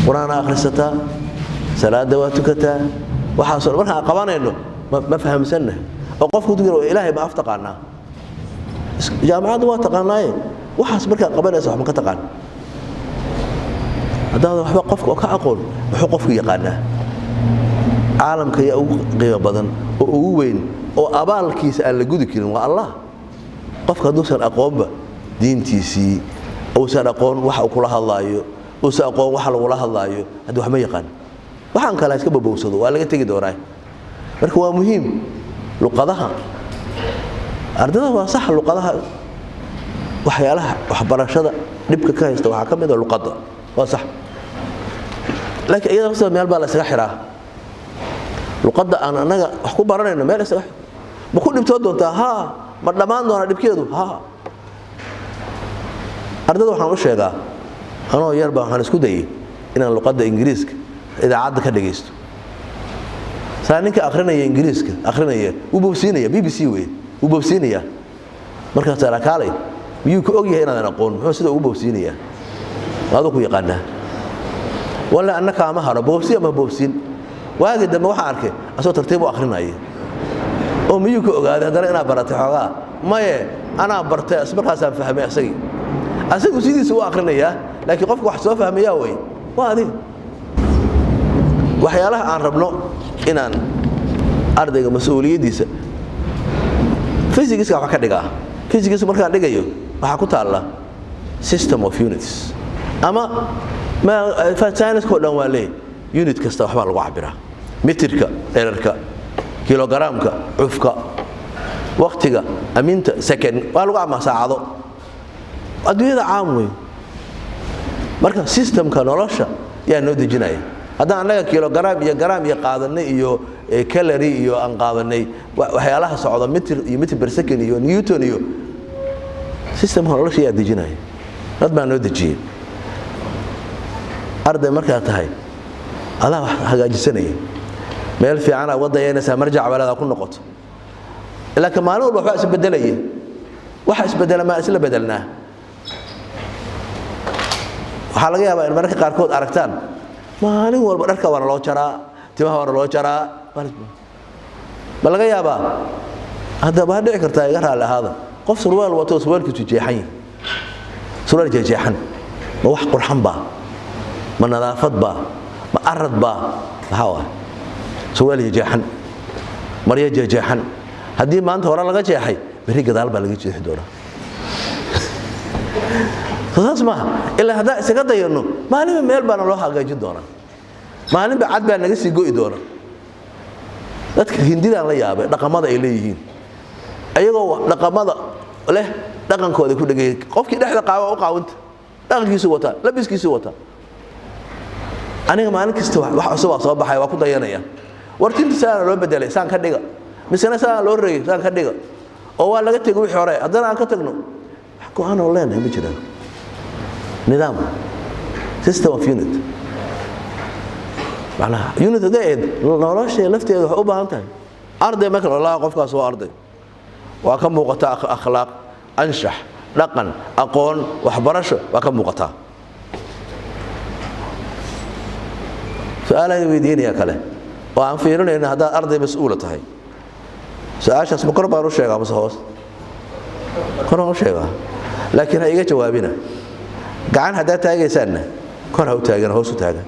quraana akhrisataa salaada waa tukataa waxa soo markaa qabanayno ma fahamsanna oo qofku diiro ilaahay ma aftaqaana jaamacadu waa taqaanaay waxaas markaa qabanaysa wax ma ka taqaan hadaa waxba qofku ka aqoon wuxuu qofku yaqaanaa caalamka yaa ugu qiimo badan oo ugu weyn oo abaalkiisa aan la gudi karin waa Allah qofka haduusan aqoonba diintiisii oo san aqoon waxa uu kula hadlaayo oo san aqoon waxa lagu la hadlaayo haduu wax ma yaqaan waxaan kala iska babowsado waa laga tagi doonaa marka waa muhiim luqadaha ardada waa sax luqadaha waxyaalaha waxbarashada dibka ka haysta waxa kamid ah luqada waa sax laakiin iyada waqtiga meel baa la isaga xiraa luqada aan anaga wax ku baranayno meel isaga ma ku dhibtoo doontaa ha ma dhamaan doona dhibkeedu ha ardada waxaan u sheegaa anoo yar baan waxaan isku dayay inaan luqada ingiriiska idaacadda ka dhageysto saaninka akhrinaya ingiriiska akhrinaya uu boobsiinaya BBC way uu boobsiinaya marka sarakaalay miyuu ku og yahay inaan aqoon muxuu sida uu boobsiinaya waadu ku yaqaanaa wala annaka ma haro boobsiin ma boobsiin waagi dambe waxa arkay asoo tartiib u akhrinaya oo miyuu ku ogaaday hadana inaa baratay xogaa maye ana bartay asmarkaasaan fahmay asagu sidiisa u akhrinaya laakiin qofku wax soo fahmaya way waa adiga waxyaalaha aan rabno inaan ardayga mas'uuliyadiisa physics wax ka dhigaa physics markaan dhigayo waxa ku taala system of units ama ma science ko dhan waa leey unit kasta waxba lagu cabiraa meterka erarka kilogramka cufka waqtiga aminta second waa lagu cabiraa saacado adduunyada caam weey marka systemka nolosha yaa noo dejinaya haddaan anaga kilogram iyo gram iyo qaadanay iyo calorie iyo aan qaadanay waxyaalaha socda meter per second iyo newton iyo systemka nolosha yaa dejinaya dad baa noo dejiyay arday markaa tahay adaa wax hagaajisanaya meel fiican aad wadaynaysaa marjac balada ku noqoto ilaa kamaano waxa isbedelaya waxa isbedela ma isla bedelnaa waxa laga yaabaa in marka qaar kood aragtaan maalin walba dharka waa loo jaraa timaha waa loo jaraa ma laga yaabaa hada baa dhici kartaa iga raali ahaada qof surwaal wato surwaalkiisu jeexan surwaal jeexan ma wax qurxan baa ma nadaafad baa ma arad baa waxa surwaal jeexan mariya jeexan hadii maanta hore laga jeexay bari gadaal baa laga jeexi doonaa ma ila hada isaga dayano maalin meel baan loo hagaajin doona maalin baad baa naga sii go'i doona dadka hindida la yaabay dhaqamada ay leeyihiin ayagoo dhaqamada leh dhaqankooda ku dhagay qofkii dhexda qaabo u qaawinta dhaqankiisu wata labiskiisu wata aniga maalin kasta wax cusub soo baxay waa ku dayanaya wartinta saan loo bedelay saan ka dhiga misana saan loo reeyay saan ka dhiga oo waa laga tagay wixii hore haddana aan ka tagno wax ku aan leenahay ma jiraan nidaam system of unit macnaha unit deed nolosha lafteeda wax u baahan tahay arday marka Allah qofkaas waa arday waa ka muuqata akhlaaq anshax dhaqan aqoon waxbarasho waa ka muuqata su'aalaha weydiinaya kale oo aan fiirinayna hada arday mas'uul tahay su'aashaas ma kor baan u sheegaa mas hoos kor u sheegaa laakiin ha iga jawaabina gacan hada taagaysan kor ha u taagan hoos u taagan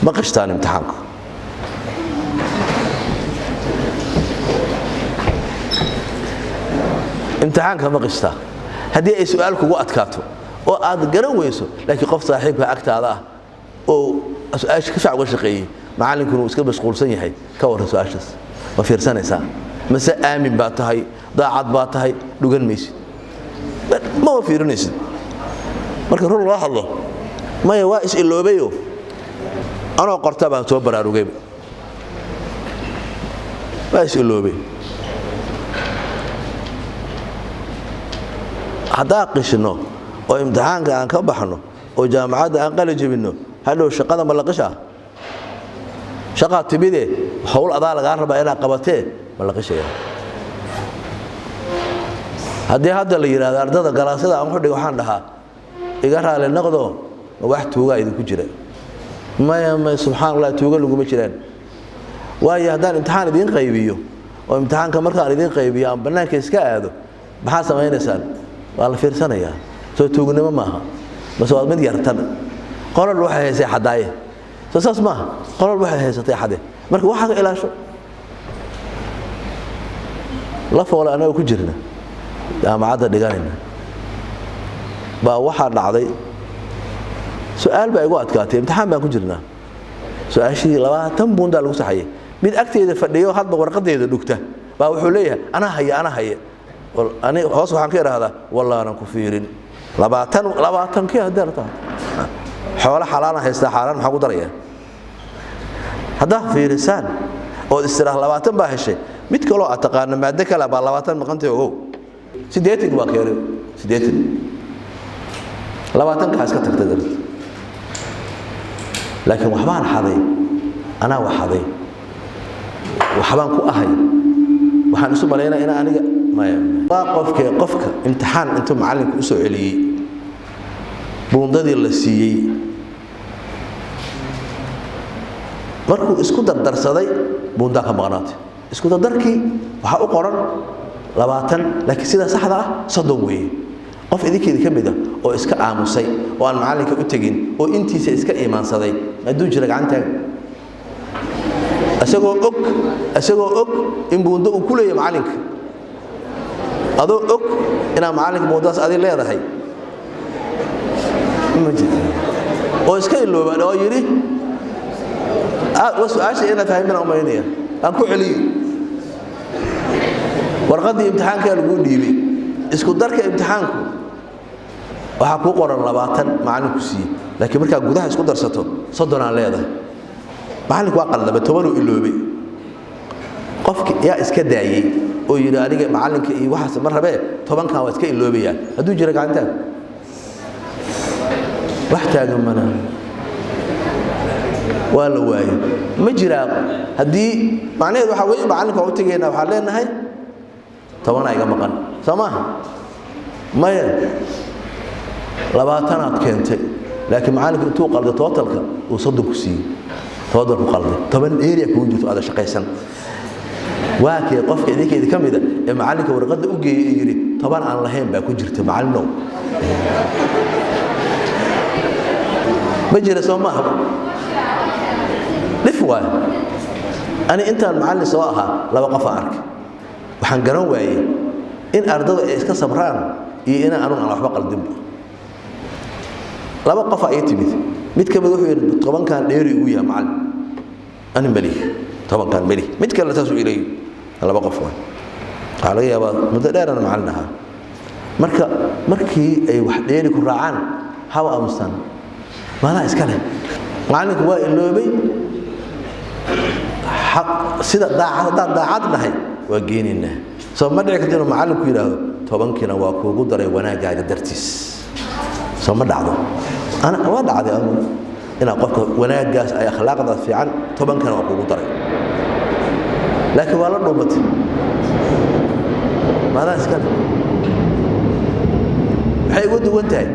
ma qashtaan imtixaanka imtixaanka ma qashtaa hadii ay su'aal kugu adkaato oo aad garan weyso laakiin qof saaxiibka agtaada ah oo su'aash ka fiican uga shaqeeyay macalinku uu iska mashquulsan yahay ka waran su'aashaas ma fiirsanaysaa mase aamin baa tahay daacad baa tahay dhugan maysid ma fiirinaysid marka run loo hadlo ma waa is iloobayo anoo qorta baan soo baraarugay waa is iloobay hadaa qishno oo imtixaanka aan ka baxno oo jaamacada aan qalin jabino hadhow shaqada ma la qishaa shaqa tibide hawl adaa laga rabaa inaad qabatee ma la qishaa hadii hadda la yiraahdo ardada galaasada aan xudhiga waxaan dhahaa iga raali noqdo wax tuuga idinku jira ma subxaanallah tuuga lagu ma jiraan waayo haddaan imtixaan idin qaybiyo oo imtixaanka markaan idin qaybiyo aan banaanka iska aado maxaa samaynaysaan waa la fiirsanayaa soo tuugnimo maaha bas waa mid yartan qolal waxay haysay xadaaye soo saas maaha qolal waxay haysatay xade marka waxa ka ilaasho la foolo anaga ku jirna jaamacadda dhiganayna baa waxa dhacday su'aal baa igu adkaatay imtixaan baan ku jirnaa su'aashii 20 buunda lagu saxayay mid agteeda fadhiyo hadba warqadeeda dhugta baa wuxuu leeyahay ana haya ani hoos waxaan ka iraahdaa wallahi aan ku fiirin 20 kii hadda ta xoolo xalaal haysta xaaraan maxaa ku daraya hadda fiirisan oo istiraah 20 baa heshay mid kale oo taqaan maada kale baa 20 maqantay oo 80 waa keenay 80 20 ka iska tagtay laakiin waxbaan xaday ana waxaday waxbaan ku ahay waxaan isu maleynaa in aniga ma qofka imtixaan intuu macalinku u soo celiyay buundadii la siiyay markuu isku dardarsaday buunda ka maqnaatay isku dardarkii waxa u qoran 20 laakiin sida saxda ah 30 weey qof idinkeeda kamid ah oo iska aamusay oo aan macalinka u tagin oo intiisa iska iimaansaday aduu jira gacantaag asagoo og in buundo uu ku leeyahay macalinka adoo og ina macalinka buundaas adii leedahay oo iska iloobaan oo yiri وسؤاشي أنا فاهمنا أمينية أنكو علي ورقدي امتحانك يقول لي بي اسكو درك امتحانكو وحكو قرن 20 معلنكو سي لكن marka gudaha isku darsato 30 aan leedahay macalinku waa qalad 10 iloobi qofki yaa iska daayay oo yiri aniga macalinka iyo waxa mar rabe 10 ka waa iska iloobiyaa haduu jira gacanta wax taagan mana wala way ma jira hadii macnaheedu waxa weey macalinka uu tageena waxa leenahay 10 ayga maqan samaha maya 20 aad keentay laakiin macalinka intuu qaldo totalka uu 30 ku siiyay total ku qalday 10 area ku jirto aad shaqaysan waakii qofka idinkeeda kamida ee macalinka warqada u geeyay yiri 10 aan lahayn baa ku jirta macalino ma jira samaha لفوا أنا أنت المعلم سواها لو قف عنك وحنجرون وعي إن أرضه إسكا صبران أنا على حبق الدم لو قف أي تبيت ميت كم يروح طبعا كان ديري ويا معلم أنا ملي طبعا كان ملي ميت كان لا تسوي إلي على بقف وين علي يا بعض متدار أنا معلمها مركي أي واحد ديري كراعان هوا أمستان ما لا إسكاله معلمك هو اللوبي حق سيده daacad dhahay waa geenina soo ma dhici karto macalinku yiraahdo 10 kina waa kuugu daray wanaagaaga dartiis soo ma dhacdo ana waa dhacday ina qofka wanaagaas ay akhlaaqda fiican 10 kina waa kuugu daray laakiin waa la dhuumatay maada iska waxay ugu duwan tahay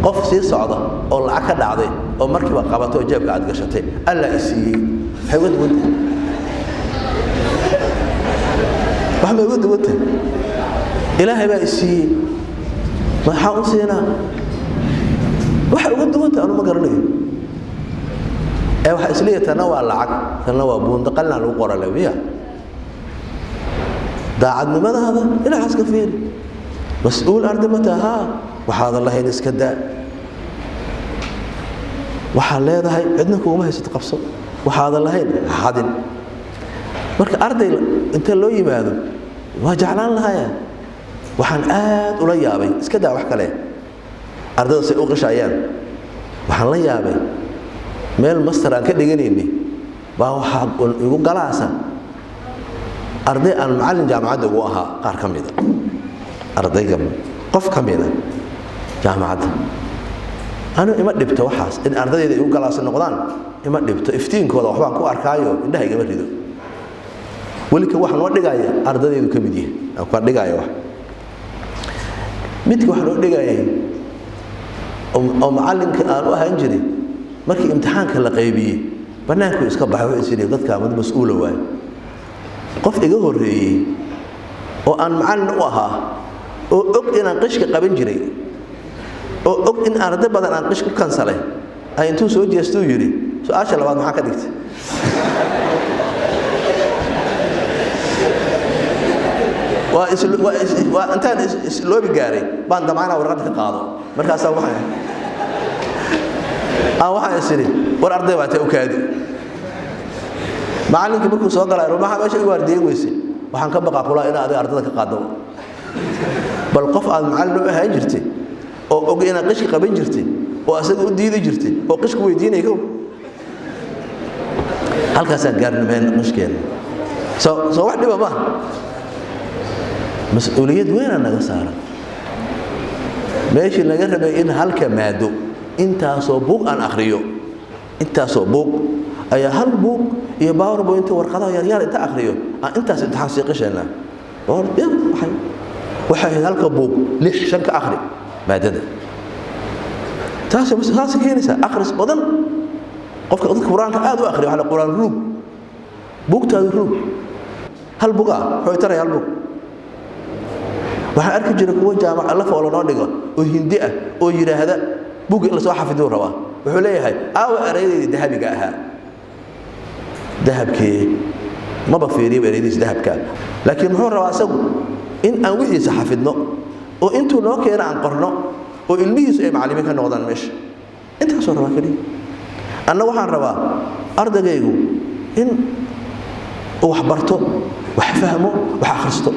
qof sii socda oo lacag ka dhacday oo markiiba qabato jeebka aad gashatay alla isii حيود ود وحما ود ود إلهي بقى السي ما حاوسينا ود ود أنا ما قرني أي واحد إسلية تنوع العقل تنوع بون دقلنا لو قرا لبيا دا عدنا ماذا هذا إلى حس كثير مسؤول أرض متى ها وحاضر الله ينسك الداء وحال هذا هاي عندنا كوما هي ستقفص وحاضر لهين حادن marka arday inta loo yimaado waa jaclaan lahaaya waxaan aad ula yaabay iska daa wax kale ardayda si u qashayaan waxaan la yaabay meel master aan ka dhiganayni baa waxa igu galaasa arday aan macallin jaamacad ugu ahaa qaar kamid ardayga qof kamid jaamacad أنا إما دبت وحاس إن أرضي إذا يقول على سنقدان إما دبت إفتين كذا وحبان كو أركايو إنده يجمع ريدو ولك واحد نوع دقاية أرضي إذا كمديه أو كار دقاية واحد ميتك واحد نوع دقاية oo macallinka aan u ahaan jiray markii imtixaanka la qaybiyey banaanku iska baxay wuxuu isiri dadka mid mas'uul waay qof iga horeeyay oo aan macallin u ahaa oo og inaan qishka qaban jiray oo og in arday badan aan qish ku kansalay ay intuu soo jeestuu yiri su'aasha labaad maxaa ka dhigtay waa intaan loobi gaaray baan damaana warqad ka qaado markaas waxaan isiri war arday waa taa u kaadi macallinka markuu soo galay ruumaha meesha u waardiyen weysay waxaan ka baqaa kula in aad ardada ka qaado bal qof aad macallin u ahaan jirtay oo og inaad qishka qaban jirtay oo asaga u diidi jirtay oo qishku weydiinay kow halkaasaan gaarnimeen qishkeen soo wax dhiba ma mas'uuliyad weyn naga saaran meeshii laga rabay in halka maado intaasoo buug aan akhriyo intaasoo buug ayaa hal buug iyo PowerPoint warqadaha yar yar inta akhriyo aan intaas imtixaan sii qishayna waxay halka buug 6 ka akhri maadada taas keenaysa akhris badan qofka quraanka aad u akhriyo waxa quraan ruug buugtaadu ruug hal buuga wuxuu taray hal buug waxaan arki jiray kuwa jaamac la foolo noo dhigo oo hindi ah oo yiraahda buug la soo xafido rabaa wuxuu leeyahay aaw arayday dahabiga ahaa dahabkii ma ba fiiriyo araydiis dahabka laakiin wuxuu rabaa asagu in aan wixiisa xafidno oo intuu noo keenay aan qorno oo ilmihiisu ay macallimiin ka noqdaan meesha intaas oo rabaa kaliya anna waxaan rabaa ardagaygu in wax barto wax fahmo wax akhristo